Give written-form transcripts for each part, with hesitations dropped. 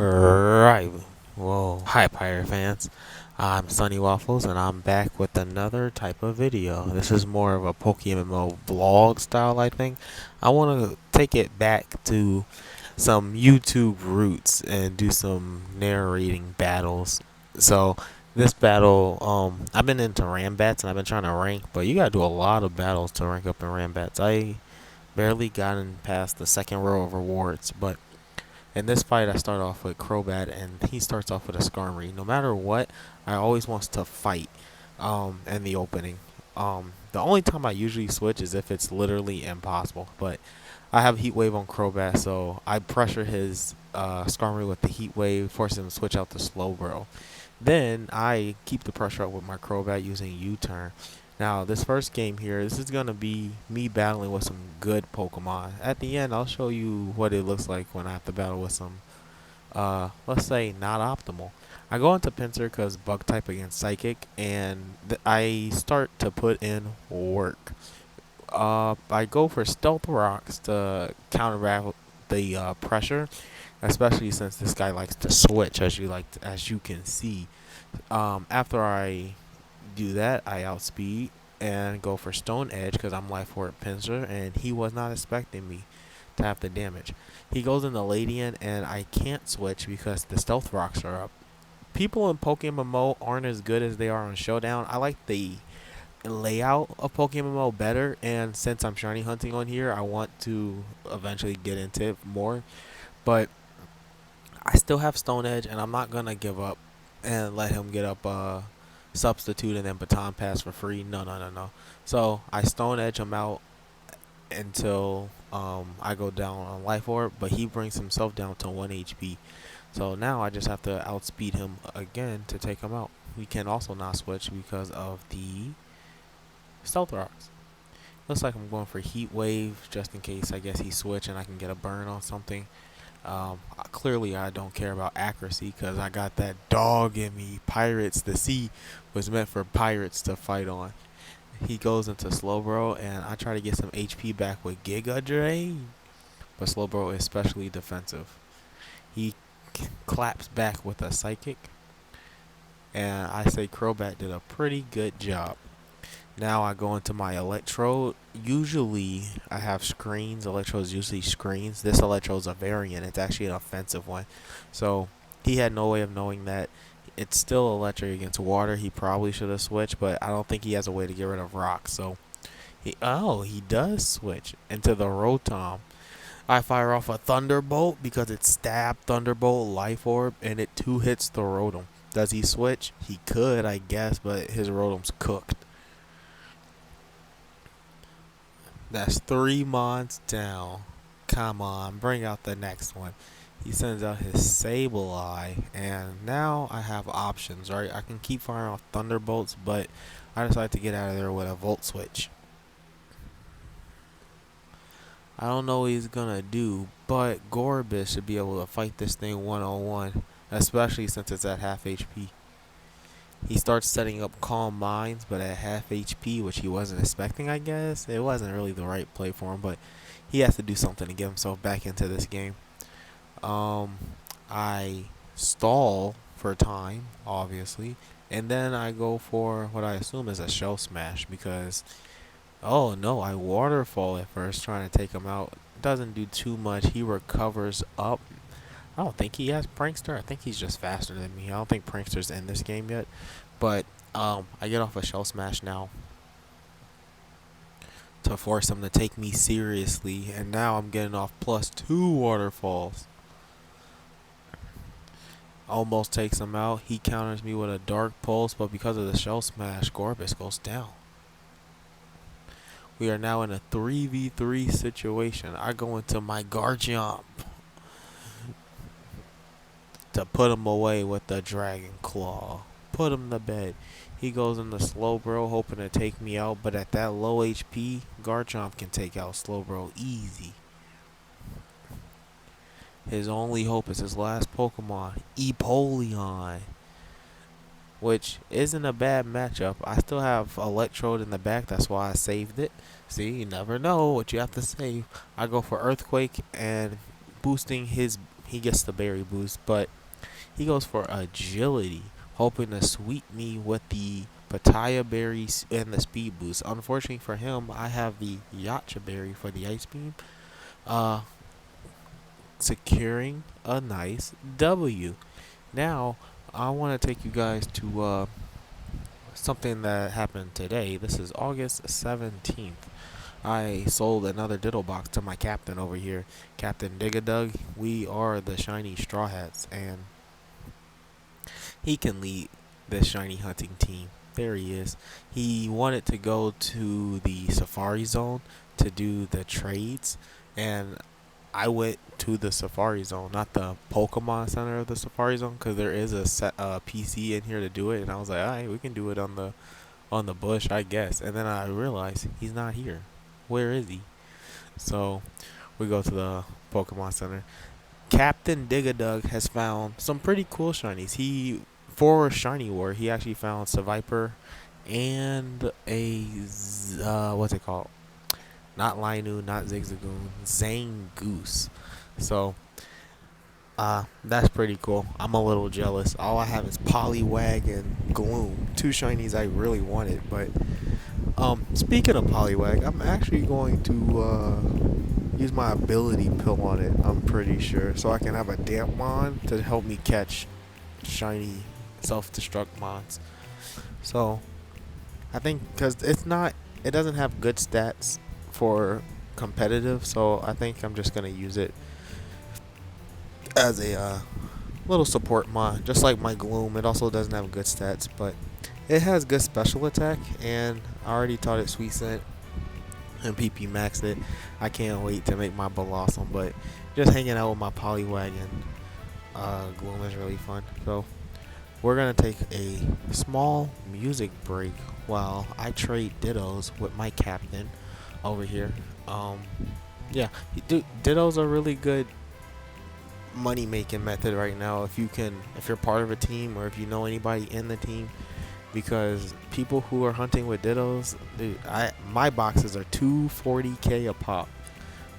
Right. Whoa. Hi, Pirate fans. I'm Sunny Waffles, and I'm back with another type of video. This is more of a PokeMMO vlog style, I think. I want to take it back to some YouTube roots and do some narrating battles. So, this battle, I've been into Rambats and I've been trying to rank, but you gotta do a lot of battles to rank up in Rambats. I barely gotten past the second row of rewards, but in this fight, I start off with Crobat, and he starts off with a Skarmory. No matter what, I always wants to fight in the opening. The only time I usually switch is if it's literally impossible. But I have Heat Wave on Crobat, so I pressure his Skarmory with the Heat Wave, force him to switch out to Slowbro. Then I keep the pressure up with my Crobat using U-turn. Now, this first game here, this is going to be me battling with some good Pokemon. At the end, I'll show you what it looks like when I have to battle with some, let's say, not optimal. I go into Pinsir because Bug type against Psychic, and I start to put in work. I go for Stealth Rocks to counteract the pressure, especially since this guy likes to switch, as you can see. After I do that, I outspeed and go for Stone Edge because I'm Life Orb Pinsir, and he was not expecting me to have the damage. He goes into Ladian, and I can't switch because the Stealth Rocks are up. People in PokeMMO aren't as good as they are on Showdown. I like the layout of PokeMMO better, and since I'm shiny hunting on here, I want to eventually get into it more. But I still have Stone Edge, and I'm not gonna give up and let him get up substitute and then baton pass for free. No. So I Stone Edge him out until I go down on Life Orb, but he brings himself down to 1 HP. So now I just have to outspeed him again to take him out. We can also not switch because of the Stealth Rocks. Looks like I'm going for Heat Wave just in case I guess he switch and I can get a burn on something. Clearly I don't care about accuracy because I got that dog in me. Pirates, the sea was meant for pirates to fight on. He goes into Slowbro, and I try to get some HP back with Giga Drain, but Slowbro is especially defensive. He claps back with a Psychic, and I say Crobat did a pretty good job. Now I go into my Electrode. Usually I have screens. Electrode's usually screens. This Electrode's a variant. It's actually an offensive one. So he had no way of knowing that it's still electric against water. He probably should have switched, but I don't think he has a way to get rid of rock. So he does switch into the Rotom. I fire off a Thunderbolt because it stabbed Thunderbolt Life Orb, and it 2-hits the Rotom. Does he switch? He could, I guess, but his Rotom's cooked. That's 3 mons down. Come on, bring out the next one. He sends out his Sableye, and now I have options, right? I can keep firing off Thunderbolts, but I decide to get out of there with a Volt Switch. I don't know what he's gonna do, but Gorbis should be able to fight this thing one-on-one, especially since it's at half HP. He starts setting up Calm Minds, but at half HP, which he wasn't expecting, I guess. It wasn't really the right play for him, but he has to do something to get himself back into this game. I stall for time, obviously, and then I go for what I assume is a Shell Smash because, oh no, I Waterfall at first trying to take him out. Doesn't do too much. He recovers up. I don't think he has Prankster. I think he's just faster than me. I don't think Prankster's in this game yet. But I get off a Shell Smash now to force him to take me seriously. And now I'm getting off +2 waterfalls. Almost takes him out. He counters me with a Dark Pulse, but because of the Shell Smash, Gorbis goes down. We are now in a 3v3 situation. I go into my Garchomp to put him away with the Dragon Claw. Put him to bed. He goes into Slowbro, hoping to take me out, but at that low HP, Garchomp can take out Slowbro easy. His only hope is his last Pokemon, Empoleon, which isn't a bad matchup. I still have Electrode in the back, that's why I saved it. See, you never know what you have to save. I go for Earthquake and boosting his he gets the berry boost, but he goes for agility, hoping to sweep me with the Pataya berries and the speed boost. Unfortunately for him, I have the Yacha berry for the ice beam, uh, securing a nice W. Now, I want to take you guys to something that happened today. This is August 17th. I sold another Diddle box to my captain over here, Captain Digadug. We are the shiny Straw Hats, and he can lead this shiny hunting team. There he is. He wanted to go to the Safari Zone to do the trades, and I went to the Safari Zone, not the Pokemon Center of the Safari Zone, because there is a set PC in here to do it. And I was like, all right, we can do it on the bush, I guess. And then I realized he's not here. Where is he? So we go to the Pokemon Center. Captain Digadug has found some pretty cool shinies. For Shiny War, he actually found Seviper and what's it called? Not Linu, not Zigzagoon, Zangoose. So that's pretty cool. I'm a little jealous. All I have is Poliwag and Gloom, two shinies I really wanted. But speaking of Poliwag, I'm actually going to use my ability pill on it. I'm pretty sure, so I can have a Dampmon to help me catch shiny self-destruct mons. So I think because it doesn't have good stats for competitive, so I think I'm just gonna use it as a little support mod, just like my Gloom. It also doesn't have good stats, but it has good special attack, and I already taught it Sweet Scent and PP maxed it. I can't wait to make my Blossom, but just hanging out with my Poliwag and Gloom is really fun. So we're gonna take a small music break while I trade Dittos with my captain over here. Yeah, Dittos are really good money making method right now if you're part of a team or if you know anybody in the team, because people who are hunting with Dittos, dude, my boxes are 240k a pop.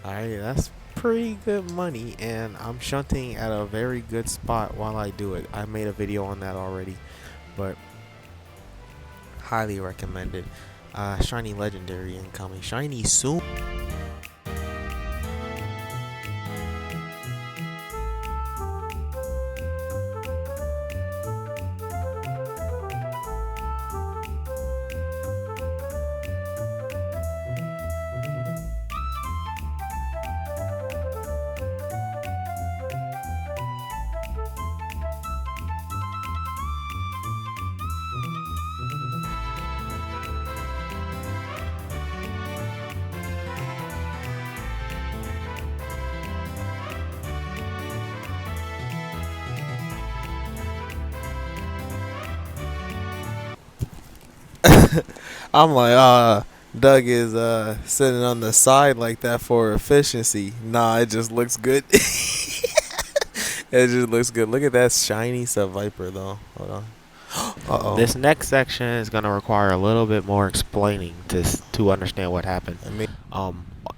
Alright, that's pretty good money, and I'm shunting at a very good spot while I do it. I made a video on that already, but highly recommended. Shiny legendary incoming, shiny soon. I'm like, Doug is sitting on the side like that for efficiency. Nah, it just looks good. It just looks good. Look at that shiny Viper though. Hold on. Uh-oh. This next section is gonna require a little bit more explaining to understand what happened.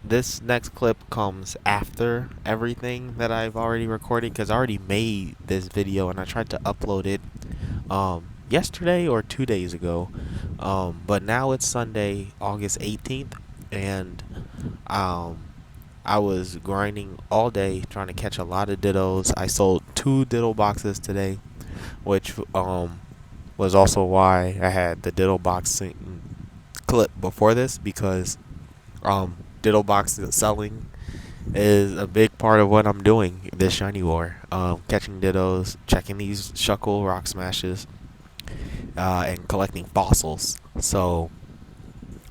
This next clip comes after everything that I've already recorded, because I already made this video and I tried to upload it yesterday or 2 days ago. But now it's Sunday, August 18th, and I was grinding all day trying to catch a lot of Dittos. I sold 2 Ditto boxes today, which was also why I had the Ditto boxing clip before this, because Ditto box selling is a big part of what I'm doing this Shiny War. Catching Dittos, checking these Shuckle Rock Smashes, and collecting fossils. So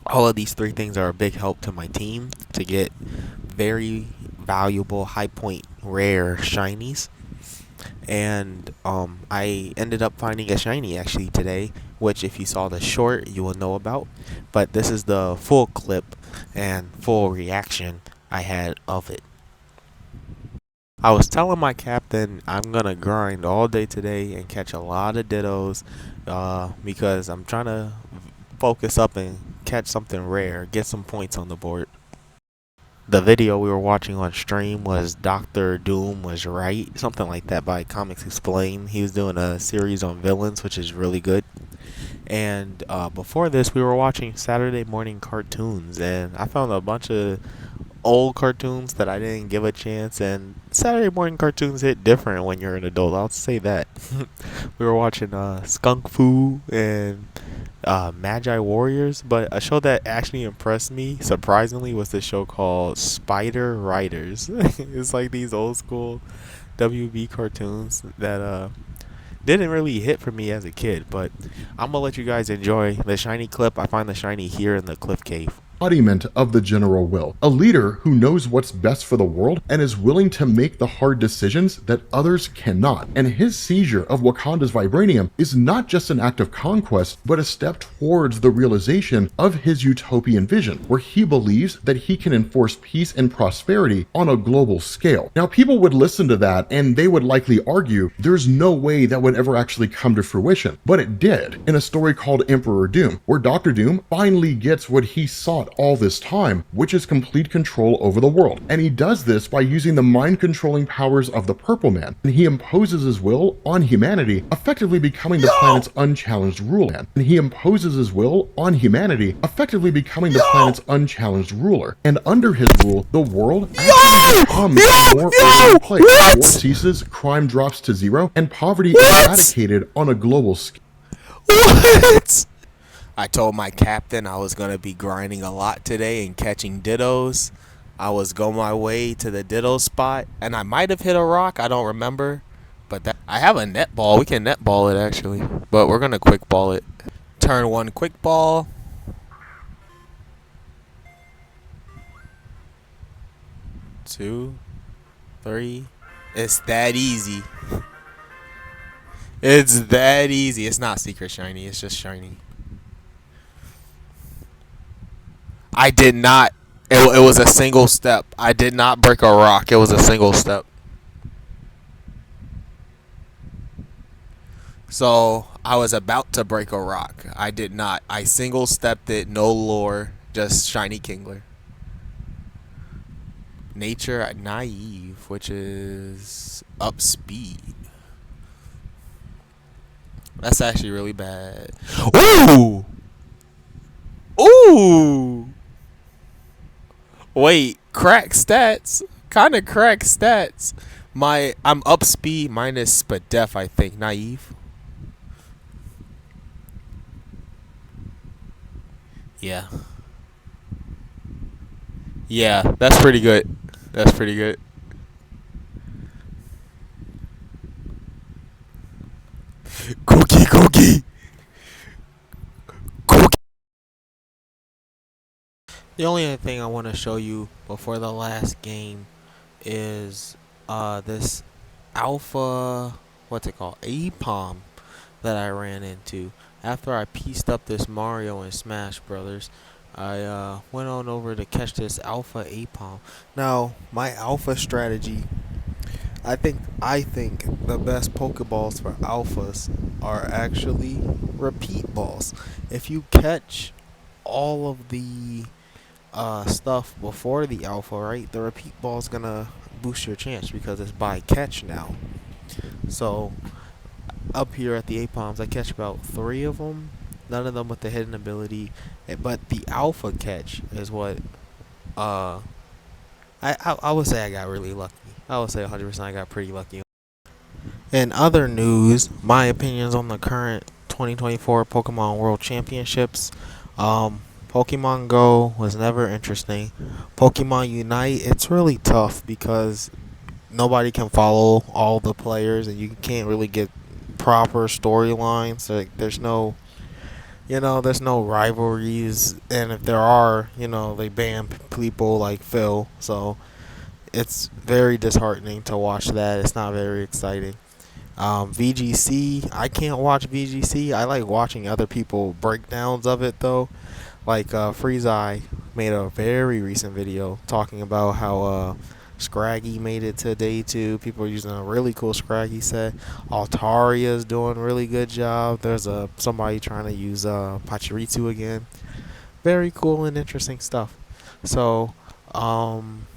all of these 3 things are a big help to my team to get very valuable high point rare shinies. And I ended up finding a shiny actually today, which if you saw the short you will know about, but this is the full clip and full reaction I had of it. I was telling my captain I'm gonna grind all day today and catch a lot of Dittos, because I'm trying to focus up and catch something rare, get some points on the board. the video we were watching on stream was Doctor Doom Was Right, something like that by Comics Explained. He was doing a series on villains, which is really good. And before this, we were watching Saturday morning cartoons, and I found a bunch of old cartoons that I didn't give a chance. And Saturday morning cartoons hit different when you're an adult. I'll say that. We were watching Skunk Fu and Magi Warriors, but a show that actually impressed me surprisingly was the show called Spider Riders. It's like these old school WB cartoons that didn't really hit for me as a kid, but I'm gonna let you guys enjoy the shiny clip. I find the shiny here in the cliff cave. Embodiment of the general will, a leader who knows what's best for the world and is willing to make the hard decisions that others cannot. And his seizure of Wakanda's vibranium is not just an act of conquest, but a step towards the realization of his utopian vision, where he believes that he can enforce peace and prosperity on a global scale. Now, people would listen to that and they would likely argue there's no way that would ever actually come to fruition, but it did in a story called Emperor Doom, where Dr. Doom finally gets what he sought all this time, which is complete control over the world. And he does this by using the mind-controlling powers of the Purple Man, and he imposes his will on humanity, effectively becoming the planet's unchallenged ruler. And he imposes his will on humanity, effectively becoming the planet's unchallenged ruler. And under his rule, the world actually becomes a more orderly place. War ceases, crime drops to zero, and poverty is eradicated on a global scale. What? I told my captain I was going to be grinding a lot today and catching dittos. I was going my way to the ditto spot, and I might have hit a rock. I don't remember. But I have a net ball. We can net ball it, actually. But we're going to quick ball it. Turn one quick ball. Two. Three. It's that easy. It's that easy. It's not secret shiny. It's just shiny. I did not. It was a single step. I did not break a rock. It was a single step. So I was about to break a rock. I did not. I single stepped it. No lore. Just shiny Kingler. Nature naive, which is up speed. That's actually really bad. Ooh! Ooh! Wait, crack stats? Kinda crack stats. I'm up speed minus but def, I think. Naive. Yeah. Yeah, that's pretty good. That's pretty good. Cookie, cookie. Cookie. The only other thing I want to show you before the last game is this alpha, what's it called, APOM that I ran into. After I pieced up this Mario in Smash Brothers, I went on over to catch this alpha APOM. Now, my alpha strategy, I think the best Pokeballs for alphas are actually repeat balls. If you catch all of the stuff before the alpha, right, the repeat ball is gonna boost your chance because it's by catch now. So up here at the APOMs, I catch about 3 of them. None of them with the hidden ability, but the alpha catch is what I would say I got really lucky. I would say 100% I got pretty lucky. In other news, my opinions on the current 2024 Pokemon World Championships. Pokemon Go was never interesting. Pokemon Unite, it's really tough because nobody can follow all the players and you can't really get proper storylines. Like, there's no rivalries, and if there are, they ban people like Phil. So it's very disheartening to watch that. It's not very exciting. VGC, I can't watch VGC. I like watching other people breakdowns of it though. Like Freeze Eye made a very recent video talking about how Scraggy made it to day 2. People are using a really cool Scraggy set. Altaria's doing a really good job. There's somebody trying to use Pachirisu again. Very cool and interesting stuff. So Um,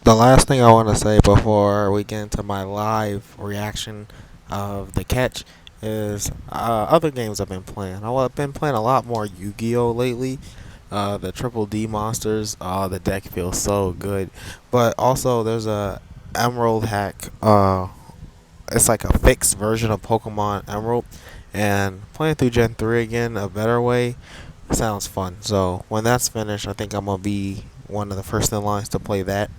the last thing I want to say before we get into my live reaction of the catch is other games I've been playing. I've been playing a lot more Yu-Gi-Oh lately. The Triple D monsters. The deck feels so good. But also, there's a Emerald hack. It's like a fixed version of Pokemon Emerald, and playing through Gen 3 again, a better way, sounds fun. So when that's finished, I think I'm gonna be one of the first in lines to play that.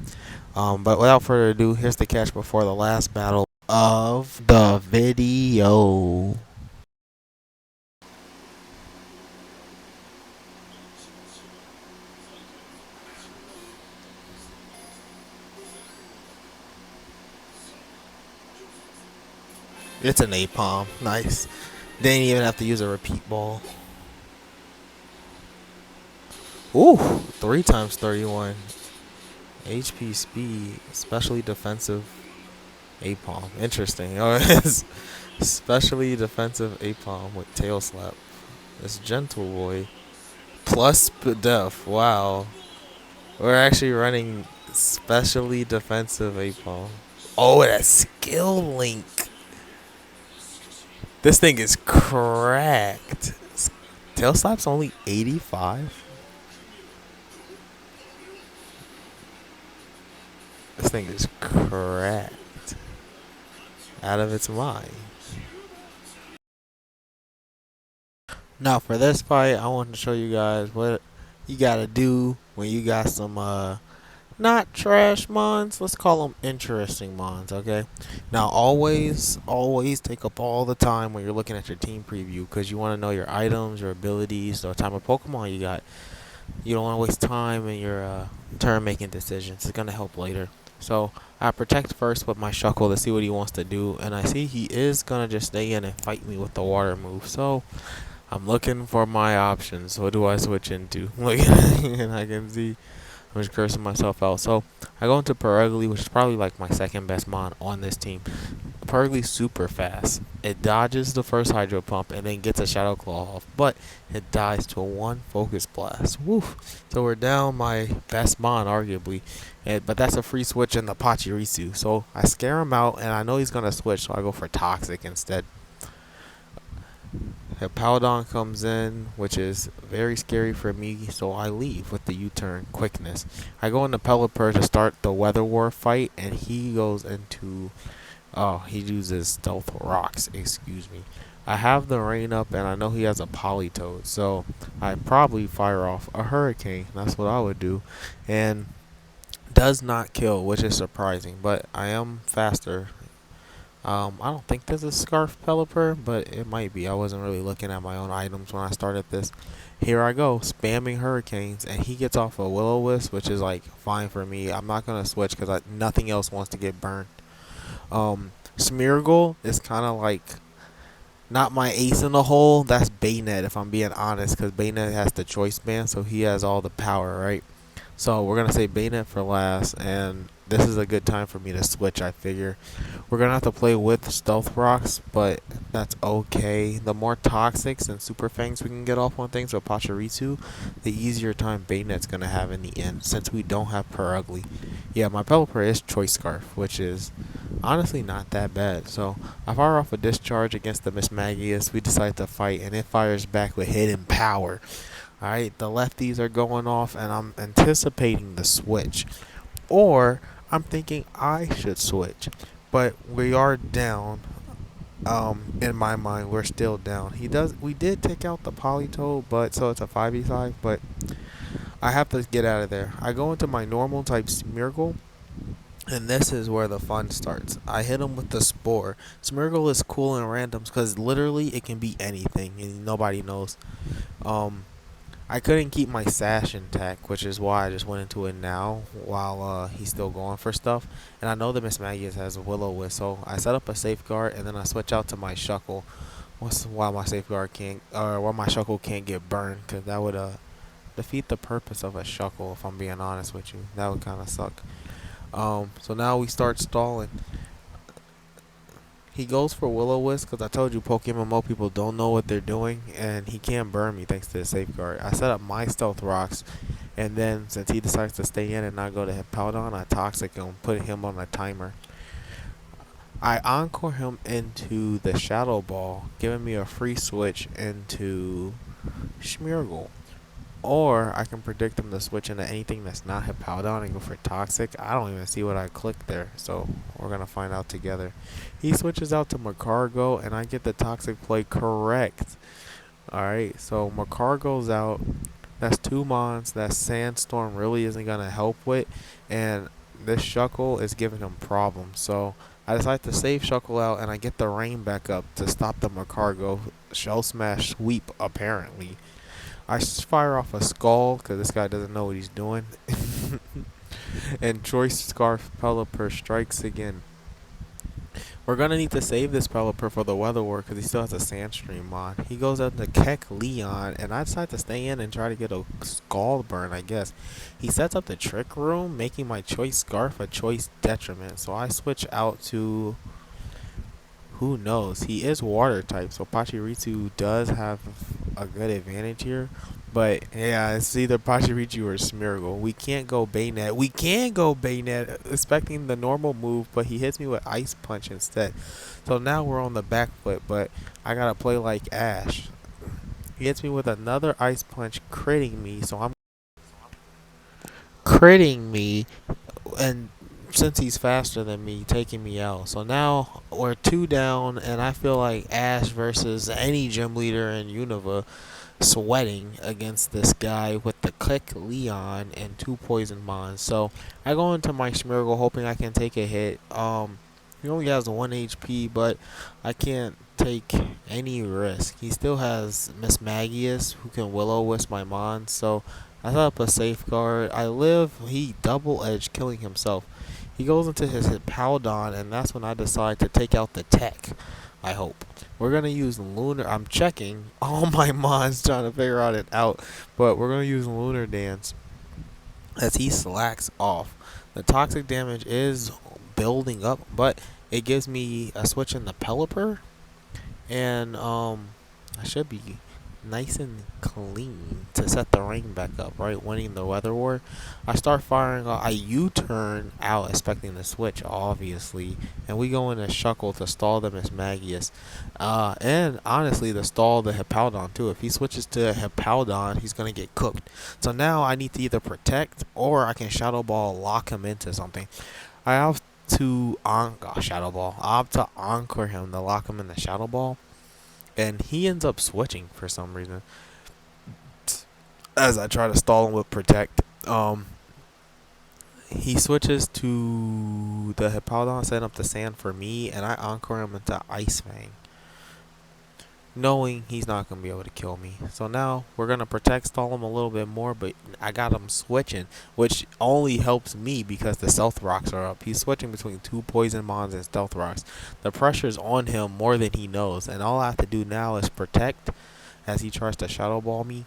But without further ado, here's the catch before the last battle of the video. It's an A-palm. Nice. Didn't even have to use a repeat ball. Ooh, 3 times 31. HP speed, especially defensive A-palm. Interesting. Oh, it's especially defensive A-palm with tail slap. This gentle boy. Plus def. Wow. We're actually running specially defensive A-palm. Oh, that skill link. This thing is cracked. Tail slap's only 85. This thing is cracked. Out of its mind. Now for this fight, I want to show you guys what you gotta do when you got some not trash mons. Let's call them interesting mons. Okay. Now always take up all the time when you're looking at your team preview because you want to know your items, your abilities, the type of Pokemon you got. You don't want to waste time in your turn making decisions. It's gonna help later. So I protect first with my Shuckle to see what he wants to do, and I see he is gonna just stay in and fight me with the water move. So I'm looking for my options. What do I switch into? Look, and I can see I'm just cursing myself out. So I go into Perugly, which is probably like my second best mon on this team. Perugly's super fast. It dodges the first Hydro Pump and then gets a Shadow Claw off, but it dies to a one Focus Blast. Woof. So we're down my best mon, arguably. But that's a free switch in the Pachirisu. So I scare him out, and I know he's going to switch, so I go for Toxic instead. Paladon comes in, which is very scary for me, so I leave with the U-turn quickness. I go into Pelipper to start the Weather War fight, and he goes into... Oh, he uses Stealth Rocks, excuse me. I have the rain up, and I know he has a Politoed, so I probably fire off a Hurricane. That's what I would do. And does not kill, which is surprising, but I am faster. I don't think there's a Scarf Pelipper, but it might be. I wasn't really looking at my own items when I started this. Here I go, spamming Hurricanes, and he gets off a Will-O-Wisp, which is like fine for me. I'm not gonna switch because nothing else wants to get burned. Smeargle is kind of like not my ace in the hole. That's Baynet, if I'm being honest, because Baynet has the choice band, so he has all the power, right? So we're gonna say Baynet for last, and this is a good time for me to switch. I figure we're gonna have to play with Stealth Rocks, but that's okay. The more Toxics and Super Fangs we can get off on things with Pachirisu, the easier time Baynet's gonna have in the end, since we don't have Perugly. Yeah, my Pelipper is Choice Scarf, which is honestly not that bad. So I fire off a discharge against the Miss Magius. We decide to fight, and it fires back with Hidden Power. Alright, the lefties are going off, and I'm anticipating the switch. Or I'm thinking I should switch. But we are down. In my mind, we're still down. We did take out the Politoed, but so it's a 5v5, but I have to get out of there. I go into my normal type Smeargle, and this is where the fun starts. I hit him with the Spore. Smeargle is cool in randoms because literally it can be anything and nobody knows. Um, I couldn't keep my Sash intact, which is why I just went into it now while he's still going for stuff. And I know that Miss Magius has a Will-O-Wisp, so I set up a safeguard and then I switch out to my Shuckle. While my safeguard can't, or while my Shuckle can't get burned, because that would defeat the purpose of a Shuckle. If I'm being honest with you, that would kind of suck. So now we start stalling. He goes for Will-O-Wisp because I told you PokeMMO people don't know what they're doing, and he can't burn me thanks to the safeguard. I set up my stealth rocks, and then since he decides to stay in and not go to Hippowdon, I toxic him, put him on a timer. I encore him into the Shadow Ball, giving me a free switch into Smeargle. Or I can predict him to switch into anything that's not Hippowdon and go for Toxic. I don't even see what I clicked there, so we're going to find out together. He switches out to Macargo, and I get the Toxic play correct. Alright, so Macargo's out. That's two mons that Sandstorm really isn't going to help with, and this Shuckle is giving him problems. So I decide to save Shuckle out, and I get the Rain back up to stop the Macargo Shell Smash sweep, apparently. I fire off a Skull because this guy doesn't know what he's doing. And Choice Scarf Pelipper strikes again. We're going to need to save this Pelipper for the Weather War because he still has a Sandstream on. He goes out to Keck Leon, and I decide to stay in and try to get a Scald burn, I guess. He sets up the Trick Room, making my Choice Scarf a Choice Detriment. So I switch out to... who knows? He is water type, so Pachirisu does have a good advantage here. But yeah, it's either Pachirisu or Smeargle. We can't go Baynet. We can go Baynet, expecting the normal move, but he hits me with Ice Punch instead. So now we're on the back foot, but I gotta play like Ash. He hits me with another Ice Punch, critting me. So I'm critting me, and since he's faster than me, taking me out. So now we're two down, and I feel like Ash versus any gym leader in Unova sweating against this guy with the Click Leon and two Poison Mons. So I go into my Smeargle hoping I can take a hit. He only has 1 HP, but I can't take any risk. He still has Miss Magius who can Will-O-Wisp my Mons. So I set up a safeguard. I live. He double edge killing himself. He goes into his Hippowdon, and that's when I decide to take out the tech. I hope. We're going to use Lunar. I'm checking all my mons trying to figure out it out. But we're going to use Lunar Dance as he slacks off. The toxic damage is building up, but it gives me a switch in the Pelipper. And I should be nice and clean to set the rain back up, right? Winning the Weather War. I start firing. I U-turn out, expecting the switch, obviously, and we go in a Shuckle to stall the Miss Magius, and honestly, to stall the Hippowdon too. If he switches to Hippowdon, he's gonna get cooked. So now I need to either protect or I can Shadow Ball lock him into something. I have to Shadow Ball. I have to encore him to lock him in the Shadow Ball. And he ends up switching for some reason as I try to stall him with Protect. He switches to the Hippowdon, setting up the Sand for me, and I encore him into Ice Fang, knowing he's not going to be able to kill me. So now we're going to Protect stall him a little bit more, but I got him switching, which only helps me because the Stealth Rocks are up. He's switching between two Poison Mons and Stealth Rocks. The pressure's on him more than he knows, and all I have to do now is Protect as he tries to Shadow Ball me.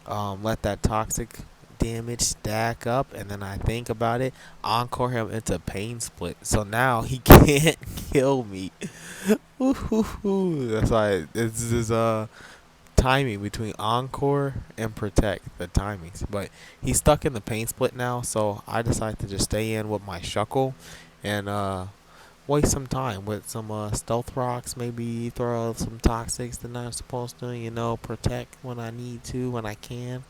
Let that Toxic damage stack up, and then I think about it, encore him into Pain Split. So now he can't kill me. That's why this is timing between encore and protect, the timings. But he's stuck in the Pain Split now, so I decide to just stay in with my Shuckle and waste some time with some Stealth Rocks, maybe throw out some Toxics that I'm supposed to, protect when I need to, when I can.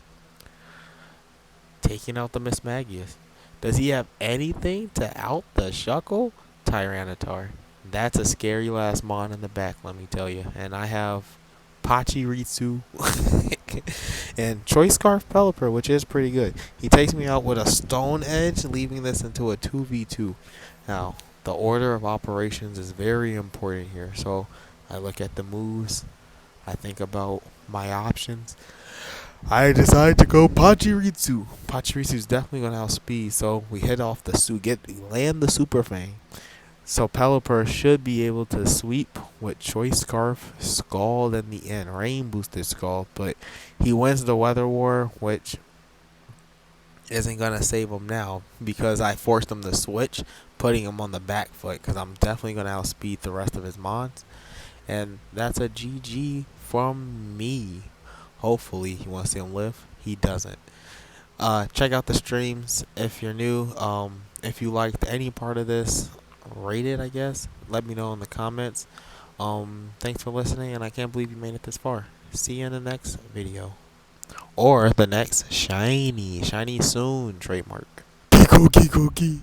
Taking out the Miss Magius. Does he have anything to out the Shuckle? Tyranitar. That's a scary last mon in the back, let me tell you. And I have Pachirisu and Choice Scarf Pelipper, which is pretty good. He takes me out with a Stone Edge, leaving this into a 2v2. Now, the order of operations is very important here. So I look at the moves. I think about my options. I decide to go Pachirisu. Pachirisu's definitely gonna outspeed, so we hit off the land the Super Fang. So Pelipper should be able to sweep with Choice Scarf, Scald in the end, Rain boosted Scald, but he wins the Weather War, which isn't gonna save him now because I forced him to switch. putting him on the back foot because I'm definitely going to outspeed the rest of his mons. And that's a GG from me. Hopefully he wants to see him live. He doesn't. Check out the streams if you're new. If you liked any part of this, rate it, I guess. Let me know in the comments. Thanks for listening, and I can't believe you made it this far. See you in the next video. Or the next shiny soon trademark. Geeko, geeko, geek.